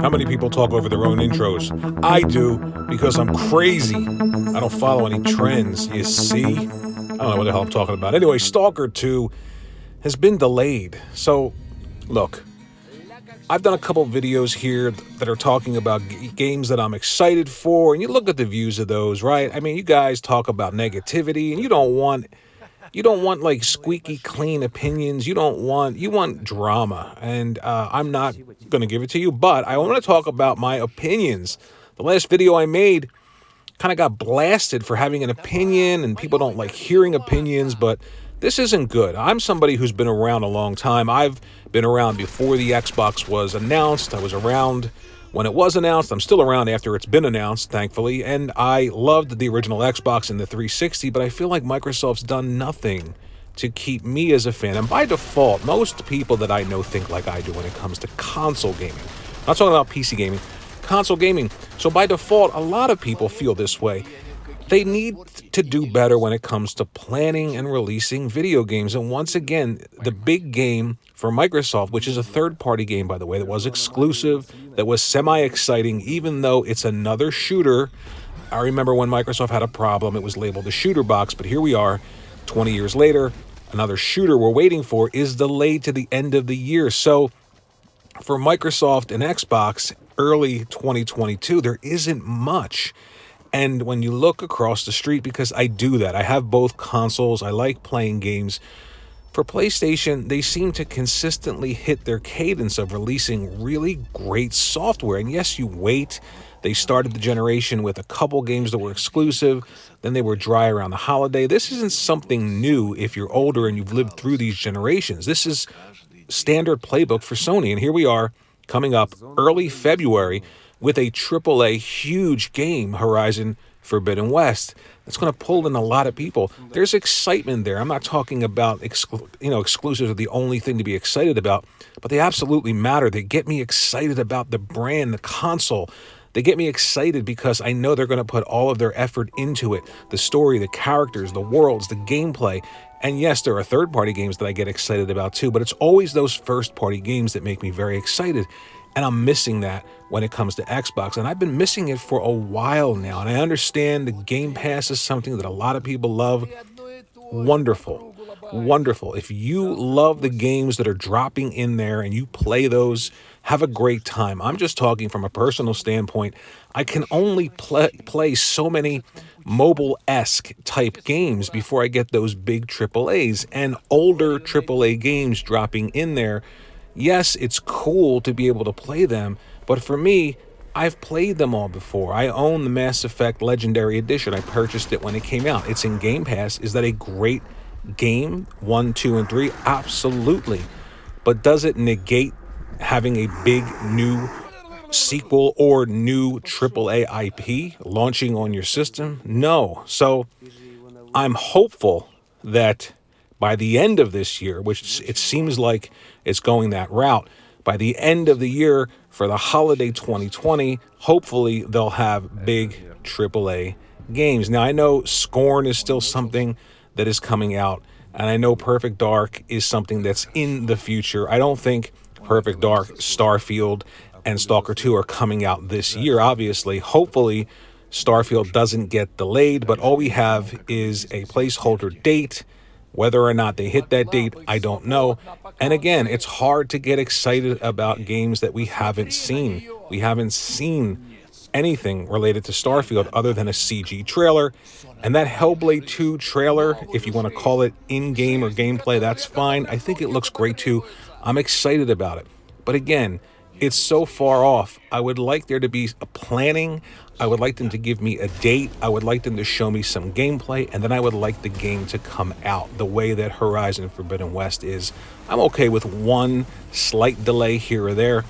How many people talk over their own intros? I do, because I'm crazy. I don't follow any trends, you see? I don't know what the hell I'm talking about. Anyway, Stalker 2 has been delayed. So, look, I've done a couple videos here that are talking about games that I'm excited for, and you look at the views of those, right? I mean, you guys talk about negativity, and you don't want like squeaky clean opinions. You want drama, and I'm not going to give it to you, but I want to talk about my opinions. The last video I made kind of got blasted for having an opinion, and people don't like hearing opinions, but this isn't good. I'm somebody who's been around a long time. I've been around before the Xbox was announced. I was around when it was announced. I'm still around after it's been announced, thankfully, and I loved the original Xbox and the 360, but I feel like Microsoft's done nothing to keep me as a fan. And by default, most people that I know think like I do when it comes to console gaming. I'm not talking about PC gaming, console gaming. So by default, a lot of people feel this way. They need to do better when it comes to planning and releasing video games. And once again, the big game for Microsoft, which is a third-party game, by the way, that was exclusive, that was semi-exciting, even though it's another shooter. I remember when Microsoft had a problem, it was labeled a shooter box, but here we are, 20 years later, another shooter we're waiting for is delayed to the end of the year. So for Microsoft and Xbox, early 2022, there isn't much. And when you look across the street, because I do that, I have both consoles, I like playing games. For PlayStation, they seem to consistently hit their cadence of releasing really great software. And yes, you wait. They started the generation with a couple games that were exclusive, then they were dry around the holiday. This isn't something new if you're older and you've lived through these generations. This is standard playbook for Sony. And here we are coming up early February with a AAA huge game, Horizon Forbidden West. That's going to pull in a lot of people. There's excitement there. I'm not talking about exclusives are the only thing to be excited about, but they absolutely matter. They get me excited about the brand, the console. They get me excited because I know they're going to put all of their effort into it. The story, the characters, the worlds, the gameplay. And yes, there are third-party games that I get excited about too, but it's always those first-party games that make me very excited. And I'm missing that when it comes to Xbox. And I've been missing it for a while now. And I understand the Game Pass is something that a lot of people love. Wonderful. Wonderful. If you love the games that are dropping in there and you play those, have a great time. I'm just talking from a personal standpoint. I can only play so many mobile-esque type games before I get those big AAAs. And older AAA games dropping in there, yes, it's cool to be able to play them, but for me, I've played them all before. I own the Mass Effect Legendary Edition. I purchased it when it came out. It's in Game Pass. Is that a great game? 1, 2, and 3? Absolutely. But does it negate having a big new sequel or new AAA IP launching on your system? No. So I'm hopeful that by the end of this year, which it seems like it's going that route, by the end of the year for the holiday 2020, hopefully they'll have big AAA games. Now, I know Scorn is still something that is coming out, and I know Perfect Dark is something that's in the future. I don't think Perfect Dark, Starfield, and Stalker 2 are coming out this year, obviously. Hopefully, Starfield doesn't get delayed, but all we have is a placeholder date. Whether or not they hit that date, I don't know. And again, it's hard to get excited about games that we haven't seen. We haven't seen anything related to Starfield other than a CG trailer. And that Hellblade 2 trailer, if you want to call it in-game or gameplay, that's fine. I think it looks great too. I'm excited about it. But again, it's so far off. I would like there to be a planning. I would like them to give me a date. I would like them to show me some gameplay, and then I would like the game to come out the way that Horizon Forbidden West is. I'm okay with one slight delay here or there,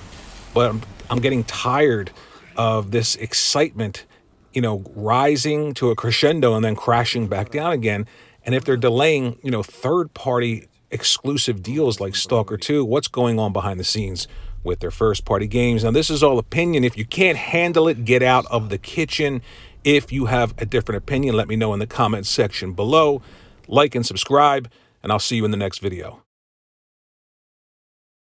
but I'm getting tired of this excitement, rising to a crescendo and then crashing back down again. And if they're delaying, third-party exclusive deals like Stalker 2, what's going on behind the scenes with their first-party games? Now, this is all opinion. If you can't handle it, get out of the kitchen. If you have a different opinion, let me know in the comments section below. Like and subscribe, and I'll see you in the next video.